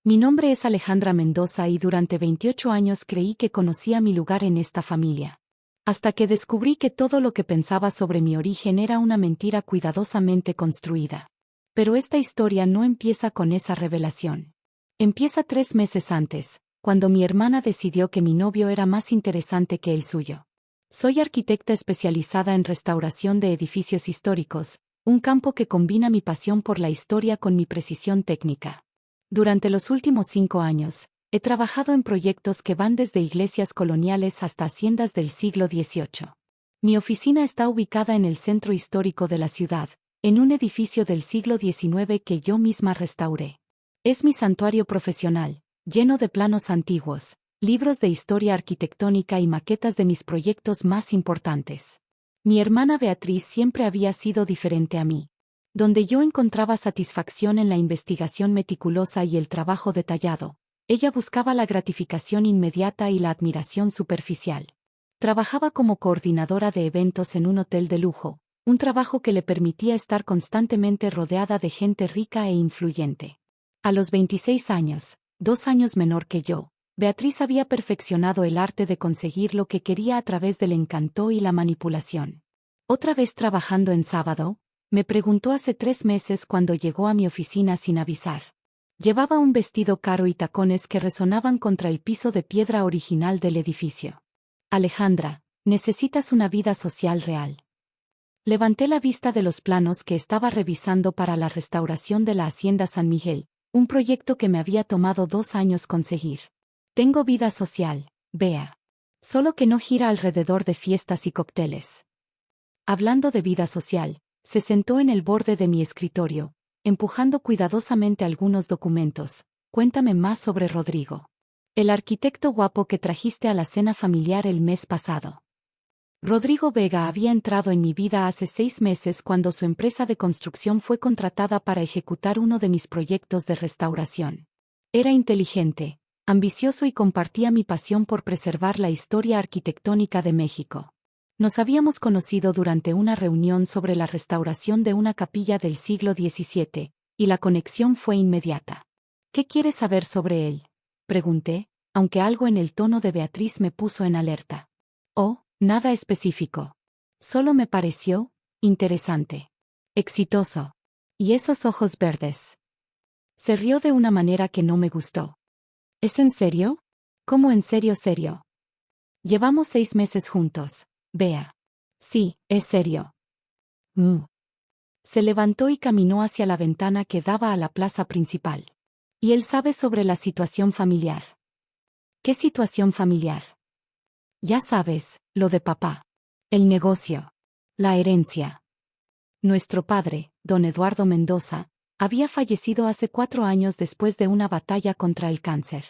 Mi nombre es Alejandra Mendoza y durante 28 años creí que conocía mi lugar en esta familia. Hasta que descubrí que todo lo que pensaba sobre mi origen era una mentira cuidadosamente construida. Pero esta historia no empieza con esa revelación. Empieza 3 meses antes, cuando mi hermana decidió que mi novio era más interesante que el suyo. Soy arquitecta especializada en restauración de edificios históricos, un campo que combina mi pasión por la historia con mi precisión técnica. Durante los últimos 5 años, he trabajado en proyectos que van desde iglesias coloniales hasta haciendas del siglo XVIII. Mi oficina está ubicada en el centro histórico de la ciudad, en un edificio del siglo XIX que yo misma restauré. Es mi santuario profesional, lleno de planos antiguos, libros de historia arquitectónica y maquetas de mis proyectos más importantes. Mi hermana Beatriz siempre había sido diferente a mí. Donde yo encontraba satisfacción en la investigación meticulosa y el trabajo detallado, ella buscaba la gratificación inmediata y la admiración superficial. Trabajaba como coordinadora de eventos en un hotel de lujo, un trabajo que le permitía estar constantemente rodeada de gente rica e influyente. A los 26 años, 2 años menor que yo, Beatriz había perfeccionado el arte de conseguir lo que quería a través del encanto y la manipulación. Otra vez trabajando en sábado, me preguntó hace 3 meses cuando llegó a mi oficina sin avisar. Llevaba un vestido caro y tacones que resonaban contra el piso de piedra original del edificio. Alejandra, necesitas una vida social real. Levanté la vista de los planos que estaba revisando para la restauración de la Hacienda San Miguel, un proyecto que me había tomado 2 años conseguir. Tengo vida social, Bea. Solo que no gira alrededor de fiestas y cócteles. Hablando de vida social, se sentó en el borde de mi escritorio, empujando cuidadosamente algunos documentos. Cuéntame más sobre Rodrigo. El arquitecto guapo que trajiste a la cena familiar el mes pasado. Rodrigo Vega había entrado en mi vida hace 6 meses cuando su empresa de construcción fue contratada para ejecutar uno de mis proyectos de restauración. Era inteligente, ambicioso y compartía mi pasión por preservar la historia arquitectónica de México. Nos habíamos conocido durante una reunión sobre la restauración de una capilla del siglo XVII, y la conexión fue inmediata. ¿Qué quieres saber sobre él?, pregunté, aunque algo en el tono de Beatriz me puso en alerta. Oh, nada específico. Solo me pareció interesante. Exitoso. ¿Y esos ojos verdes? Se rió de una manera que no me gustó. ¿Es en serio? ¿Cómo en serio serio? Llevamos 6 meses juntos. Bea. Sí, es serio. Se levantó y caminó hacia la ventana que daba a la plaza principal. ¿Y él sabe sobre la situación familiar? ¿Qué situación familiar? Ya sabes, lo de papá. El negocio. La herencia. Nuestro padre, don Eduardo Mendoza, había fallecido hace 4 años después de una batalla contra el cáncer.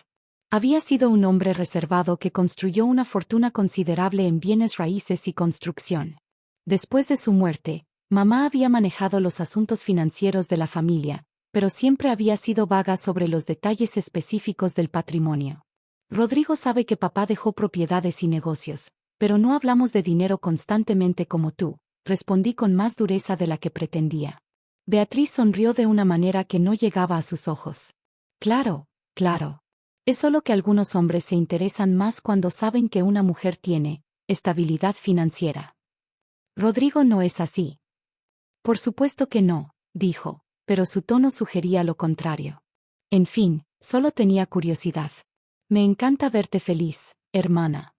Había sido un hombre reservado que construyó una fortuna considerable en bienes raíces y construcción. Después de su muerte, mamá había manejado los asuntos financieros de la familia, pero siempre había sido vaga sobre los detalles específicos del patrimonio. Rodrigo sabe que papá dejó propiedades y negocios, pero no hablamos de dinero constantemente como tú, respondí con más dureza de la que pretendía. Beatriz sonrió de una manera que no llegaba a sus ojos. Claro, claro. Es solo que algunos hombres se interesan más cuando saben que una mujer tiene estabilidad financiera. Rodrigo no es así. Por supuesto que no, dijo, pero su tono sugería lo contrario. En fin, solo tenía curiosidad. Me encanta verte feliz, hermana.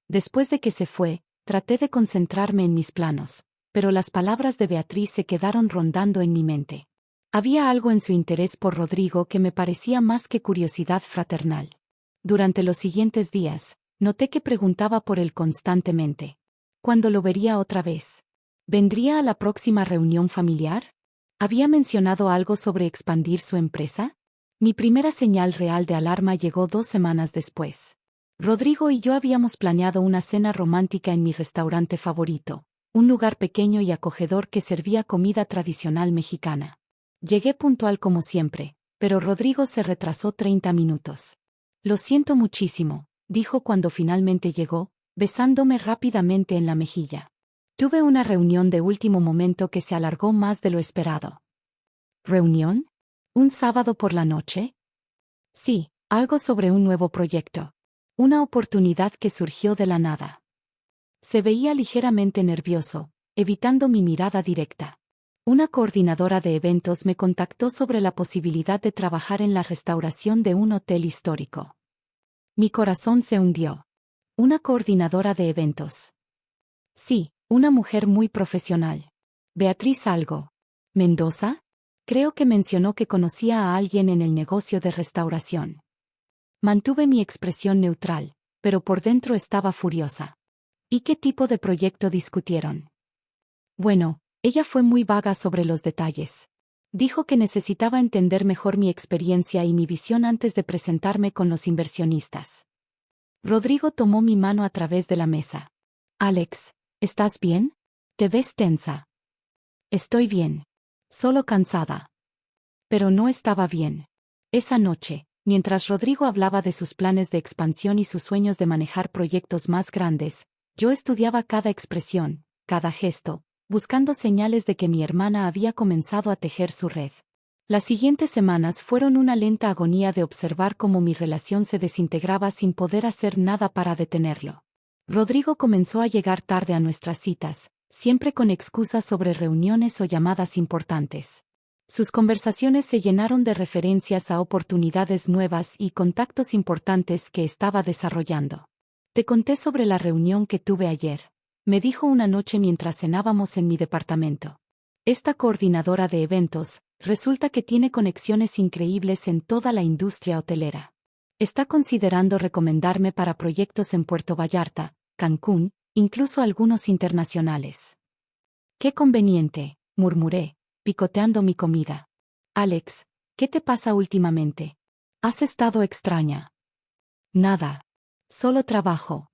Después de que se fue, traté de concentrarme en mis planos, pero las palabras de Beatriz se quedaron rondando en mi mente. Había algo en su interés por Rodrigo que me parecía más que curiosidad fraternal. Durante los siguientes días, noté que preguntaba por él constantemente. ¿Cuándo lo vería otra vez? ¿Vendría a la próxima reunión familiar? ¿Había mencionado algo sobre expandir su empresa? Mi primera señal real de alarma llegó 2 semanas después. Rodrigo y yo habíamos planeado una cena romántica en mi restaurante favorito, un lugar pequeño y acogedor que servía comida tradicional mexicana. Llegué puntual como siempre, pero Rodrigo se retrasó 30 minutos. Lo siento muchísimo, dijo cuando finalmente llegó, besándome rápidamente en la mejilla. Tuve una reunión de último momento que se alargó más de lo esperado. ¿Reunión? ¿Un sábado por la noche? Sí, algo sobre un nuevo proyecto. Una oportunidad que surgió de la nada. Se veía ligeramente nervioso, evitando mi mirada directa. Una coordinadora de eventos me contactó sobre la posibilidad de trabajar en la restauración de un hotel histórico. Mi corazón se hundió. Una coordinadora de eventos. Sí, una mujer muy profesional. Beatriz algo. ¿Mendoza? Creo que mencionó que conocía a alguien en el negocio de restauración. Mantuve mi expresión neutral, pero por dentro estaba furiosa. ¿Y qué tipo de proyecto discutieron? Bueno, ella fue muy vaga sobre los detalles. Dijo que necesitaba entender mejor mi experiencia y mi visión antes de presentarme con los inversionistas. Rodrigo tomó mi mano a través de la mesa. Alex, ¿estás bien? Te ves tensa. Estoy bien. Solo cansada. Pero no estaba bien. Esa noche, mientras Rodrigo hablaba de sus planes de expansión y sus sueños de manejar proyectos más grandes, yo estudiaba cada expresión, cada gesto, buscando señales de que mi hermana había comenzado a tejer su red. Las siguientes semanas fueron una lenta agonía de observar cómo mi relación se desintegraba sin poder hacer nada para detenerlo. Rodrigo comenzó a llegar tarde a nuestras citas, siempre con excusas sobre reuniones o llamadas importantes. Sus conversaciones se llenaron de referencias a oportunidades nuevas y contactos importantes que estaba desarrollando. Te conté sobre la reunión que tuve ayer, me dijo una noche mientras cenábamos en mi departamento. Esta coordinadora de eventos, resulta que tiene conexiones increíbles en toda la industria hotelera. Está considerando recomendarme para proyectos en Puerto Vallarta, Cancún, incluso algunos internacionales. Qué conveniente, murmuré, picoteando mi comida. Alex, ¿qué te pasa últimamente? ¿Has estado extraña? Nada. Solo trabajo.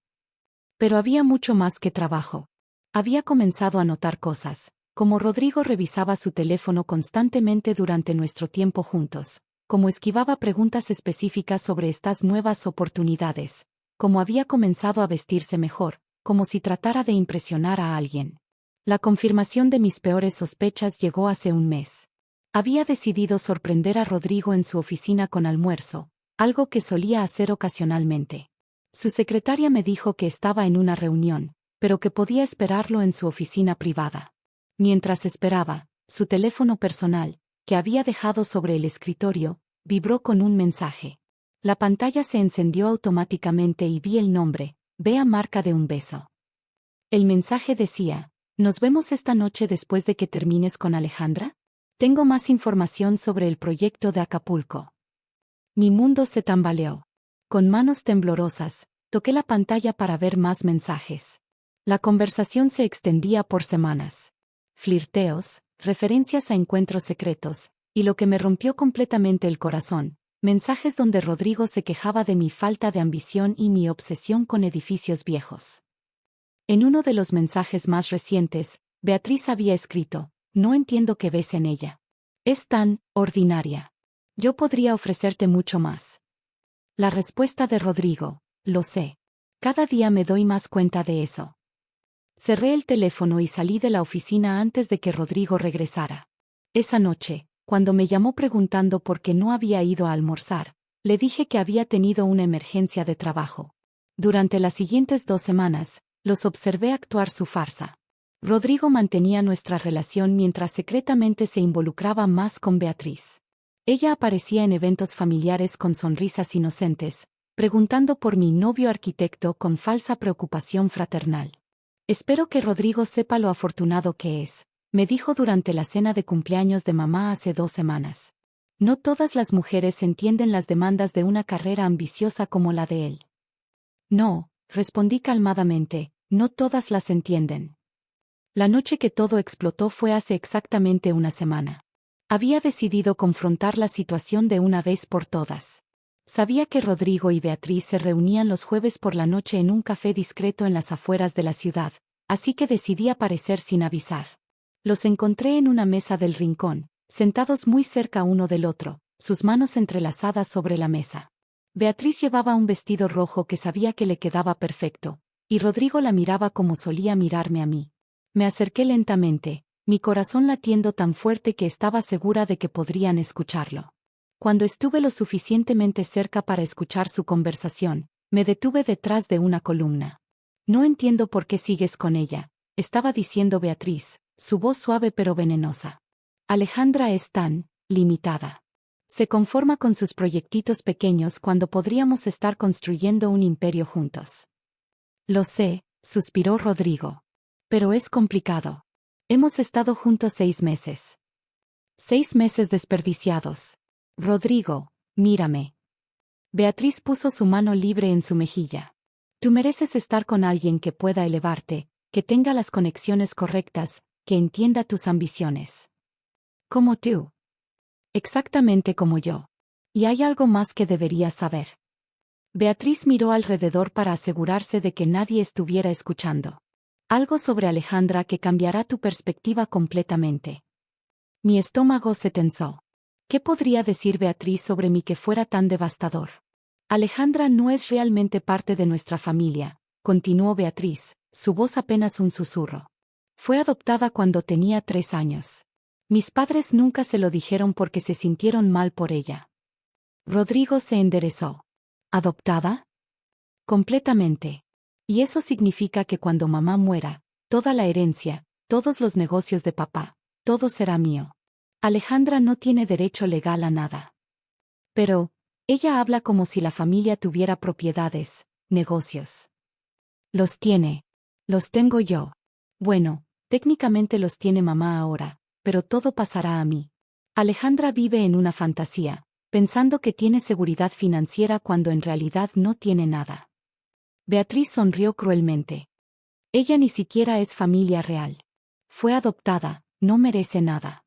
Pero había mucho más que trabajo. Había comenzado a notar cosas, como Rodrigo revisaba su teléfono constantemente durante nuestro tiempo juntos, como esquivaba preguntas específicas sobre estas nuevas oportunidades, como había comenzado a vestirse mejor, como si tratara de impresionar a alguien. La confirmación de mis peores sospechas llegó hace un mes. Había decidido sorprender a Rodrigo en su oficina con almuerzo, algo que solía hacer ocasionalmente. Su secretaria me dijo que estaba en una reunión, pero que podía esperarlo en su oficina privada. Mientras esperaba, su teléfono personal, que había dejado sobre el escritorio, vibró con un mensaje. La pantalla se encendió automáticamente y vi el nombre, Bea marca de un beso. El mensaje decía: ¿nos vemos esta noche después de que termines con Alejandra? Tengo más información sobre el proyecto de Acapulco. Mi mundo se tambaleó. Con manos temblorosas, toqué la pantalla para ver más mensajes. La conversación se extendía por semanas. Flirteos, referencias a encuentros secretos, y lo que me rompió completamente el corazón, mensajes donde Rodrigo se quejaba de mi falta de ambición y mi obsesión con edificios viejos. En uno de los mensajes más recientes, Beatriz había escrito: no entiendo qué ves en ella. Es tan ordinaria. Yo podría ofrecerte mucho más. La respuesta de Rodrigo: lo sé. Cada día me doy más cuenta de eso. Cerré el teléfono y salí de la oficina antes de que Rodrigo regresara. Esa noche, cuando me llamó preguntando por qué no había ido a almorzar, le dije que había tenido una emergencia de trabajo. Durante las siguientes 2 semanas, los observé actuar su farsa. Rodrigo mantenía nuestra relación mientras secretamente se involucraba más con Beatriz. Ella aparecía en eventos familiares con sonrisas inocentes, preguntando por mi novio arquitecto con falsa preocupación fraternal. Espero que Rodrigo sepa lo afortunado que es, me dijo durante la cena de cumpleaños de mamá hace 2 semanas. No todas las mujeres entienden las demandas de una carrera ambiciosa como la de él. No, respondí calmadamente, no todas las entienden. La noche que todo explotó fue hace exactamente 1 semana. Había decidido confrontar la situación de una vez por todas. Sabía que Rodrigo y Beatriz se reunían los jueves por la noche en un café discreto en las afueras de la ciudad, así que decidí aparecer sin avisar. Los encontré en una mesa del rincón, sentados muy cerca uno del otro, sus manos entrelazadas sobre la mesa. Beatriz llevaba un vestido rojo que sabía que le quedaba perfecto, y Rodrigo la miraba como solía mirarme a mí. Me acerqué lentamente, mi corazón latiendo tan fuerte que estaba segura de que podrían escucharlo. Cuando estuve lo suficientemente cerca para escuchar su conversación, me detuve detrás de una columna. No entiendo por qué sigues con ella, estaba diciendo Beatriz, su voz suave pero venenosa. Alejandra es tan limitada. Se conforma con sus proyectitos pequeños cuando podríamos estar construyendo un imperio juntos. Lo sé, suspiró Rodrigo. Pero es complicado. Hemos estado juntos 6 meses. 6 meses desperdiciados. Rodrigo, mírame. Beatriz puso su mano libre en su mejilla. Tú mereces estar con alguien que pueda elevarte, que tenga las conexiones correctas, que entienda tus ambiciones. Como tú. Exactamente como yo. Y hay algo más que deberías saber. Beatriz miró alrededor para asegurarse de que nadie estuviera escuchando. Algo sobre Alejandra que cambiará tu perspectiva completamente. Mi estómago se tensó. ¿Qué podría decir Beatriz sobre mí que fuera tan devastador? Alejandra no es realmente parte de nuestra familia, continuó Beatriz, su voz apenas un susurro. Fue adoptada cuando tenía 3 años. Mis padres nunca se lo dijeron porque se sintieron mal por ella. Rodrigo se enderezó. ¿Adoptada? Completamente. Y eso significa que cuando mamá muera, toda la herencia, todos los negocios de papá, todo será mío. Alejandra no tiene derecho legal a nada. Pero, ella habla como si la familia tuviera propiedades, negocios. Los tiene. Los tengo yo. Bueno, técnicamente los tiene mamá ahora, pero todo pasará a mí. Alejandra vive en una fantasía, pensando que tiene seguridad financiera cuando en realidad no tiene nada. Beatriz sonrió cruelmente. Ella ni siquiera es familia real. Fue adoptada, no merece nada.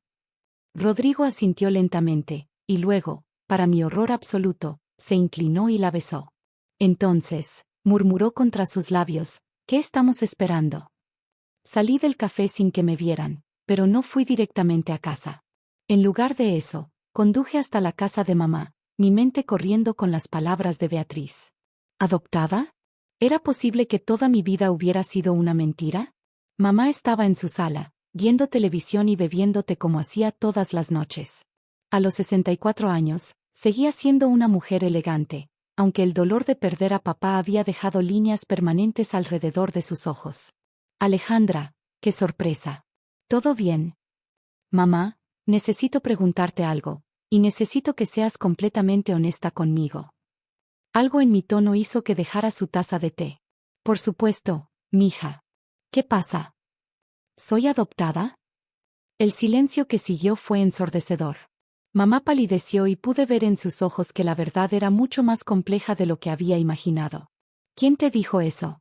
Rodrigo asintió lentamente, y luego, para mi horror absoluto, se inclinó y la besó. Entonces, murmuró contra sus labios, ¿qué estamos esperando? Salí del café sin que me vieran, pero no fui directamente a casa. En lugar de eso, conduje hasta la casa de mamá, mi mente corriendo con las palabras de Beatriz. ¿Adoptada? ¿Era posible que toda mi vida hubiera sido una mentira? Mamá estaba en su sala, viendo televisión y bebiendo té como hacía todas las noches. A los 64 años, seguía siendo una mujer elegante, aunque el dolor de perder a papá había dejado líneas permanentes alrededor de sus ojos. Alejandra, qué sorpresa. ¿Todo bien? Mamá, necesito preguntarte algo, y necesito que seas completamente honesta conmigo. Algo en mi tono hizo que dejara su taza de té. Por supuesto, mija. ¿Qué pasa? ¿Soy adoptada? El silencio que siguió fue ensordecedor. Mamá palideció y pude ver en sus ojos que la verdad era mucho más compleja de lo que había imaginado. ¿Quién te dijo eso?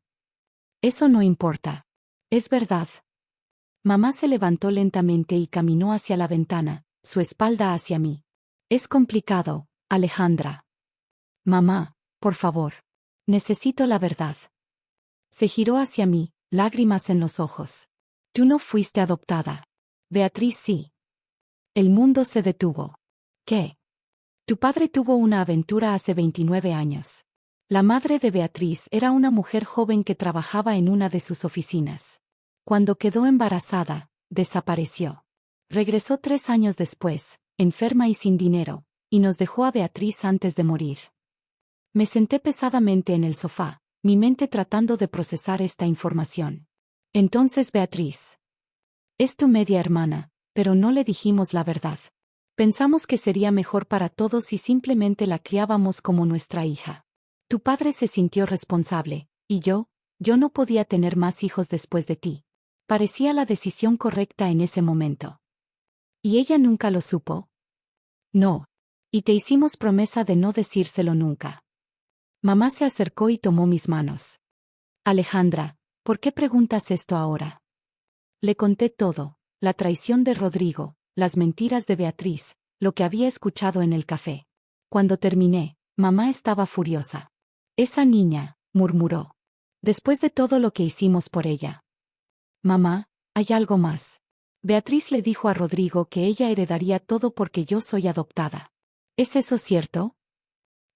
Eso no importa. Es verdad. Mamá se levantó lentamente y caminó hacia la ventana, su espalda hacia mí. Es complicado, Alejandra. Mamá, por favor. Necesito la verdad. Se giró hacia mí, lágrimas en los ojos. Tú no fuiste adoptada. Beatriz sí. El mundo se detuvo. ¿Qué? Tu padre tuvo una aventura hace 29 años. La madre de Beatriz era una mujer joven que trabajaba en una de sus oficinas. Cuando quedó embarazada, desapareció. Regresó 3 años después, enferma y sin dinero, y nos dejó a Beatriz antes de morir. Me senté pesadamente en el sofá, mi mente tratando de procesar esta información. Entonces Beatriz. Es tu media hermana, pero no le dijimos la verdad. Pensamos que sería mejor para todos si simplemente la criábamos como nuestra hija. Tu padre se sintió responsable, y yo no podía tener más hijos después de ti. Parecía la decisión correcta en ese momento. ¿Y ella nunca lo supo? No. Y te hicimos promesa de no decírselo nunca. Mamá se acercó y tomó mis manos. Alejandra, ¿por qué preguntas esto ahora? Le conté todo, la traición de Rodrigo, las mentiras de Beatriz, lo que había escuchado en el café. Cuando terminé, mamá estaba furiosa. Esa niña, murmuró. Después de todo lo que hicimos por ella. Mamá, hay algo más. Beatriz le dijo a Rodrigo que ella heredaría todo porque yo soy adoptada. ¿Es eso cierto?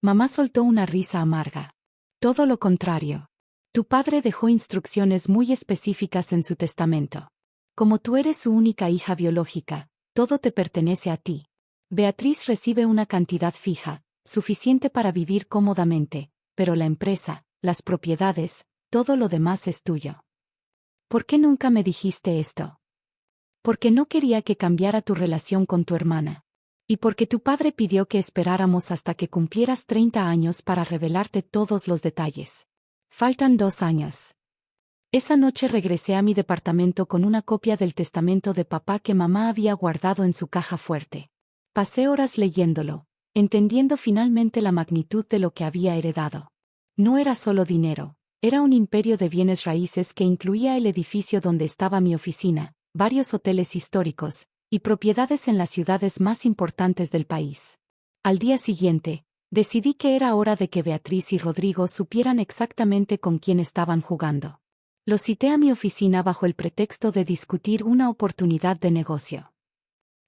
Mamá soltó una risa amarga. Todo lo contrario. Tu padre dejó instrucciones muy específicas en su testamento. Como tú eres su única hija biológica, todo te pertenece a ti. Beatriz recibe una cantidad fija, suficiente para vivir cómodamente, pero la empresa, las propiedades, todo lo demás es tuyo. ¿Por qué nunca me dijiste esto? Porque no quería que cambiara tu relación con tu hermana. Y porque tu padre pidió que esperáramos hasta que cumplieras 30 años para revelarte todos los detalles. Faltan 2 años. Esa noche regresé a mi departamento con una copia del testamento de papá que mamá había guardado en su caja fuerte. Pasé horas leyéndolo, entendiendo finalmente la magnitud de lo que había heredado. No era solo dinero, era un imperio de bienes raíces que incluía el edificio donde estaba mi oficina, varios hoteles históricos, y propiedades en las ciudades más importantes del país. Al día siguiente, decidí que era hora de que Beatriz y Rodrigo supieran exactamente con quién estaban jugando. Los cité a mi oficina bajo el pretexto de discutir una oportunidad de negocio.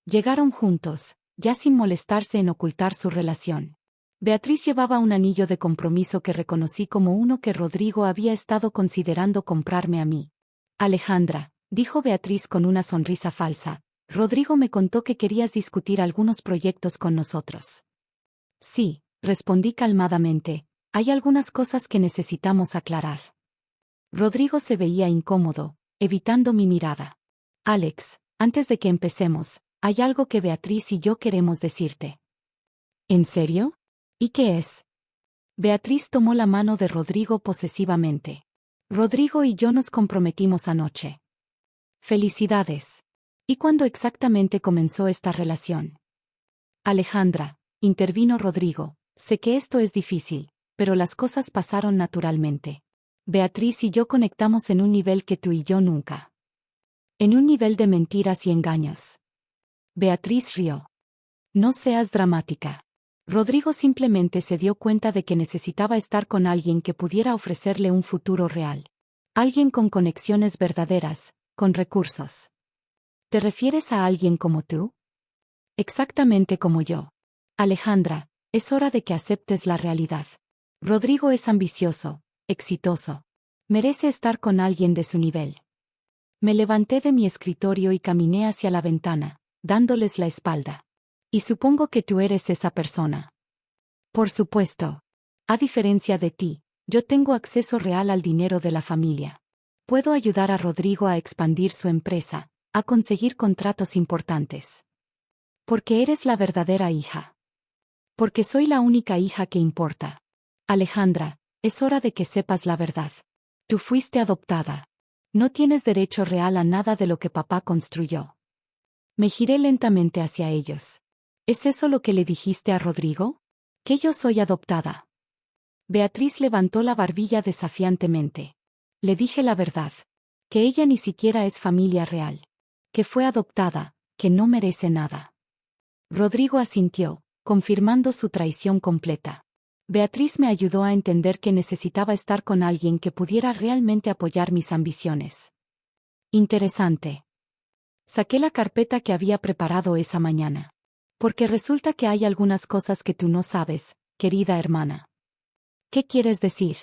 Llegaron juntos, ya sin molestarse en ocultar su relación. Beatriz llevaba un anillo de compromiso que reconocí como uno que Rodrigo había estado considerando comprarme a mí. Alejandra, dijo Beatriz con una sonrisa falsa, Rodrigo me contó que querías discutir algunos proyectos con nosotros. Sí, respondí calmadamente, hay algunas cosas que necesitamos aclarar. Rodrigo se veía incómodo, evitando mi mirada. Alex, antes de que empecemos, hay algo que Beatriz y yo queremos decirte. ¿En serio? ¿Y qué es? Beatriz tomó la mano de Rodrigo posesivamente. Rodrigo y yo nos comprometimos anoche. Felicidades. ¿Y cuándo exactamente comenzó esta relación? Alejandra, intervino Rodrigo, sé que esto es difícil, pero las cosas pasaron naturalmente. Beatriz y yo conectamos en un nivel que tú y yo nunca. En un nivel de mentiras y engaños. Beatriz rió. No seas dramática. Rodrigo simplemente se dio cuenta de que necesitaba estar con alguien que pudiera ofrecerle un futuro real. Alguien con conexiones verdaderas, con recursos. ¿Te refieres a alguien como tú? Exactamente como yo. Alejandra, es hora de que aceptes la realidad. Rodrigo es ambicioso, exitoso. Merece estar con alguien de su nivel. Me levanté de mi escritorio y caminé hacia la ventana, dándoles la espalda. Y supongo que tú eres esa persona. Por supuesto. A diferencia de ti, yo tengo acceso real al dinero de la familia. Puedo ayudar a Rodrigo a expandir su empresa, a conseguir contratos importantes. Porque eres la verdadera hija. Porque soy la única hija que importa. Alejandra, es hora de que sepas la verdad. Tú fuiste adoptada. No tienes derecho real a nada de lo que papá construyó. Me giré lentamente hacia ellos. ¿Es eso lo que le dijiste a Rodrigo? Que yo soy adoptada. Beatriz levantó la barbilla desafiantemente. Le dije la verdad. Que ella ni siquiera es familia real. Que fue adoptada, que no merece nada. Rodrigo asintió, confirmando su traición completa. Beatriz me ayudó a entender que necesitaba estar con alguien que pudiera realmente apoyar mis ambiciones. Interesante. Saqué la carpeta que había preparado esa mañana. Porque resulta que hay algunas cosas que tú no sabes, querida hermana. ¿Qué quieres decir?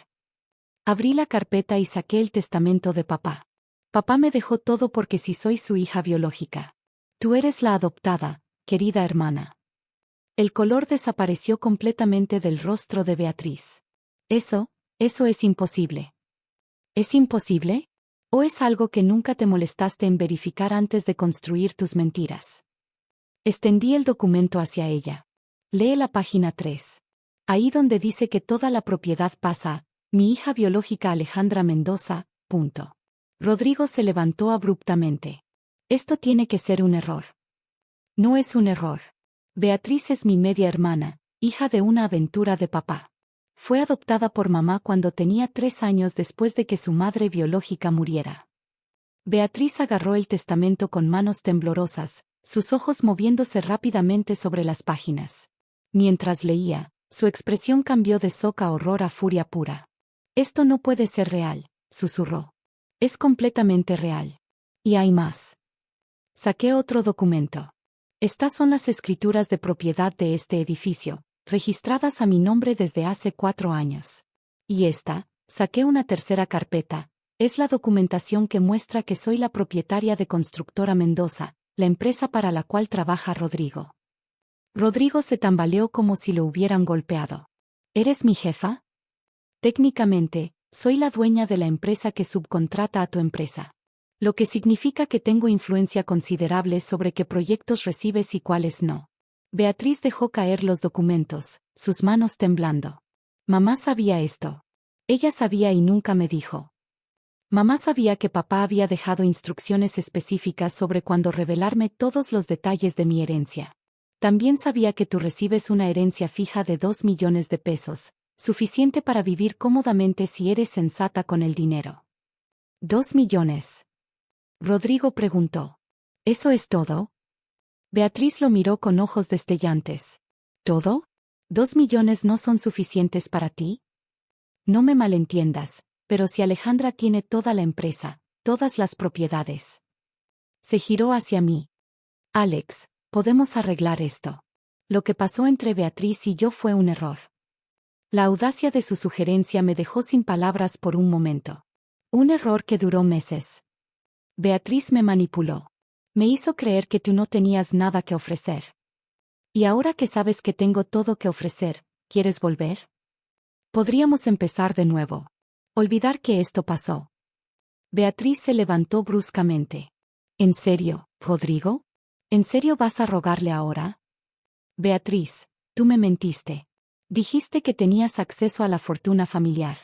Abrí la carpeta y saqué el testamento de papá. Papá me dejó todo porque si soy su hija biológica. Tú eres la adoptada, querida hermana. El color desapareció completamente del rostro de Beatriz. Eso es imposible. ¿Es imposible? ¿O es algo que nunca te molestaste en verificar antes de construir tus mentiras? Extendí el documento hacia ella. Lee la página 3. Ahí donde dice que toda la propiedad pasa a mi hija biológica Alejandra Mendoza, punto. Rodrigo se levantó abruptamente. Esto tiene que ser un error. No es un error. Beatriz es mi media hermana, hija de una aventura de papá. Fue adoptada por mamá cuando tenía 3 años después de que su madre biológica muriera. Beatriz agarró el testamento con manos temblorosas, sus ojos moviéndose rápidamente sobre las páginas. Mientras leía, su expresión cambió de soca horror a furia pura. Esto no puede ser real, susurró. Es completamente real. Y hay más. Saqué otro documento. Estas son las escrituras de propiedad de este edificio, registradas a mi nombre desde hace 4 años. Y esta, saqué una tercera carpeta, es la documentación que muestra que soy la propietaria de Constructora Mendoza, la empresa para la cual trabaja Rodrigo. Rodrigo se tambaleó como si lo hubieran golpeado. ¿Eres mi jefa? Técnicamente, soy la dueña de la empresa que subcontrata a tu empresa. Lo que significa que tengo influencia considerable sobre qué proyectos recibes y cuáles no. Beatriz dejó caer los documentos, sus manos temblando. Mamá sabía esto. Ella sabía y nunca me dijo. Mamá sabía que papá había dejado instrucciones específicas sobre cuándo revelarme todos los detalles de mi herencia. También sabía que tú recibes una herencia fija de 2 millones de pesos, suficiente para vivir cómodamente si eres sensata con el dinero. ¿2 millones? Rodrigo preguntó. ¿Eso es todo? Beatriz lo miró con ojos destellantes. ¿Todo? ¿2 millones no son suficientes para ti? No me malentiendas, pero si Alejandra tiene toda la empresa, todas las propiedades. Se giró hacia mí. Alex, podemos arreglar esto. Lo que pasó entre Beatriz y yo fue un error. La audacia de su sugerencia me dejó sin palabras por un momento. Un error que duró meses. Beatriz me manipuló. Me hizo creer que tú no tenías nada que ofrecer. Y ahora que sabes que tengo todo que ofrecer, ¿quieres volver? Podríamos empezar de nuevo. Olvidar que esto pasó. Beatriz se levantó bruscamente. ¿En serio, Rodrigo? ¿En serio vas a rogarle ahora? Beatriz, tú me mentiste. Dijiste que tenías acceso a la fortuna familiar.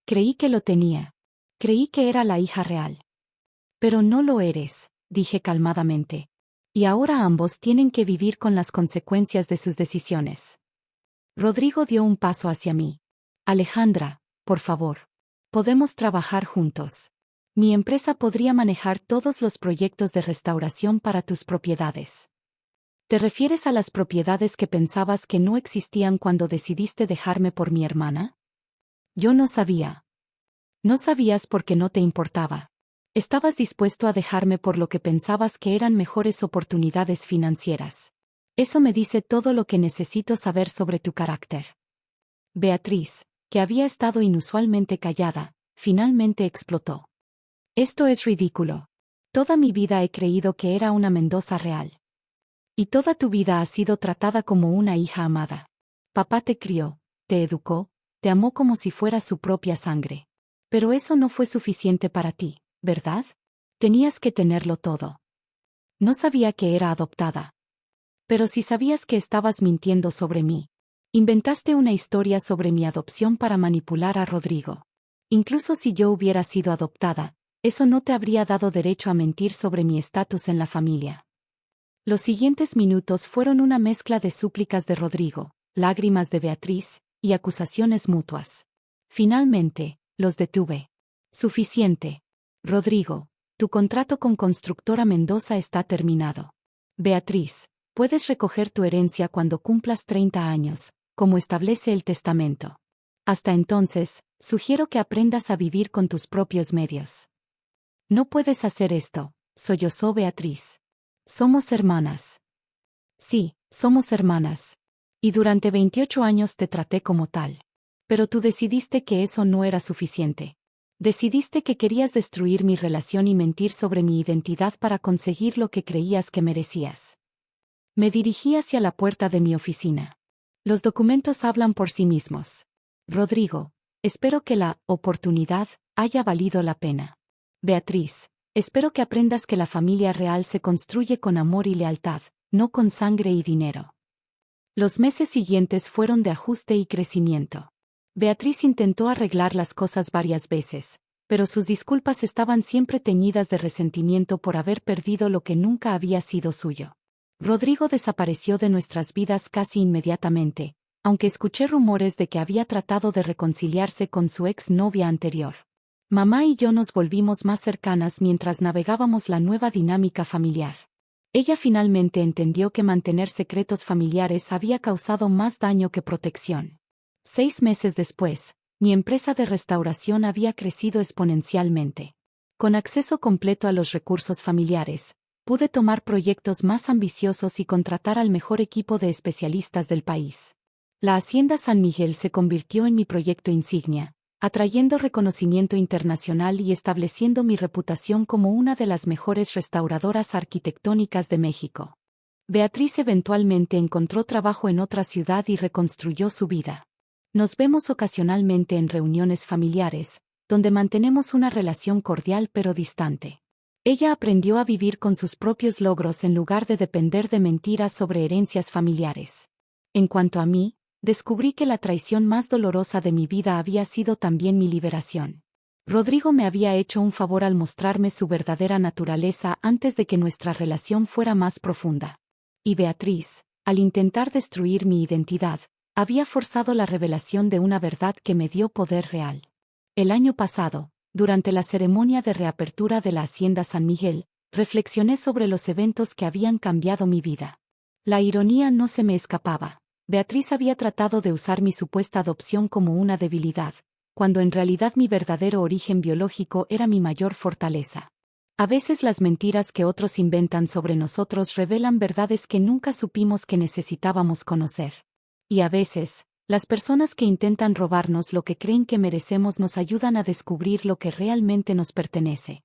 Creí que lo tenía. Creí que era la hija real. Pero no lo eres, dije calmadamente. Y ahora ambos tienen que vivir con las consecuencias de sus decisiones. Rodrigo dio un paso hacia mí. Alejandra, por favor. Podemos trabajar juntos. Mi empresa podría manejar todos los proyectos de restauración para tus propiedades. ¿Te refieres a las propiedades que pensabas que no existían cuando decidiste dejarme por mi hermana? Yo no sabía. No sabías porque no te importaba. Estabas dispuesto a dejarme por lo que pensabas que eran mejores oportunidades financieras. Eso me dice todo lo que necesito saber sobre tu carácter. Beatriz, que había estado inusualmente callada, finalmente explotó. Esto es ridículo. Toda mi vida he creído que era una Mendoza real. Y toda tu vida has sido tratada como una hija amada. Papá te crió, te educó, te amó como si fuera su propia sangre. Pero eso no fue suficiente para ti, ¿verdad? Tenías que tenerlo todo. No sabía que era adoptada. Pero si sabías que estabas mintiendo sobre mí. Inventaste una historia sobre mi adopción para manipular a Rodrigo. Incluso si yo hubiera sido adoptada, eso no te habría dado derecho a mentir sobre mi estatus en la familia. Los siguientes minutos fueron una mezcla de súplicas de Rodrigo, lágrimas de Beatriz, y acusaciones mutuas. Finalmente, los detuve. Suficiente. Rodrigo, tu contrato con Constructora Mendoza está terminado. Beatriz, puedes recoger tu herencia cuando cumplas 30 años, como establece el testamento. Hasta entonces, sugiero que aprendas a vivir con tus propios medios. No puedes hacer esto, sollozó Beatriz. Somos hermanas. Sí, somos hermanas. Y durante 28 años te traté como tal. Pero tú decidiste que eso no era suficiente. Decidiste que querías destruir mi relación y mentir sobre mi identidad para conseguir lo que creías que merecías. Me dirigí hacia la puerta de mi oficina. Los documentos hablan por sí mismos. Rodrigo, espero que la oportunidad haya valido la pena. Beatriz, espero que aprendas que la familia real se construye con amor y lealtad, no con sangre y dinero. Los meses siguientes fueron de ajuste y crecimiento. Beatriz intentó arreglar las cosas varias veces, pero sus disculpas estaban siempre teñidas de resentimiento por haber perdido lo que nunca había sido suyo. Rodrigo desapareció de nuestras vidas casi inmediatamente, aunque escuché rumores de que había tratado de reconciliarse con su exnovia anterior. Mamá y yo nos volvimos más cercanas mientras navegábamos la nueva dinámica familiar. Ella finalmente entendió que mantener secretos familiares había causado más daño que protección. 6 meses después, mi empresa de restauración había crecido exponencialmente. Con acceso completo a los recursos familiares, pude tomar proyectos más ambiciosos y contratar al mejor equipo de especialistas del país. La Hacienda San Miguel se convirtió en mi proyecto insignia, atrayendo reconocimiento internacional y estableciendo mi reputación como una de las mejores restauradoras arquitectónicas de México. Beatriz eventualmente encontró trabajo en otra ciudad y reconstruyó su vida. Nos vemos ocasionalmente en reuniones familiares, donde mantenemos una relación cordial pero distante. Ella aprendió a vivir con sus propios logros en lugar de depender de mentiras sobre herencias familiares. En cuanto a mí, descubrí que la traición más dolorosa de mi vida había sido también mi liberación. Rodrigo me había hecho un favor al mostrarme su verdadera naturaleza antes de que nuestra relación fuera más profunda. Y Beatriz, al intentar destruir mi identidad, había forzado la revelación de una verdad que me dio poder real. El año pasado, durante la ceremonia de reapertura de la Hacienda San Miguel, reflexioné sobre los eventos que habían cambiado mi vida. La ironía no se me escapaba. Beatriz había tratado de usar mi supuesta adopción como una debilidad, cuando en realidad mi verdadero origen biológico era mi mayor fortaleza. A veces las mentiras que otros inventan sobre nosotros revelan verdades que nunca supimos que necesitábamos conocer. Y a veces, las personas que intentan robarnos lo que creen que merecemos nos ayudan a descubrir lo que realmente nos pertenece.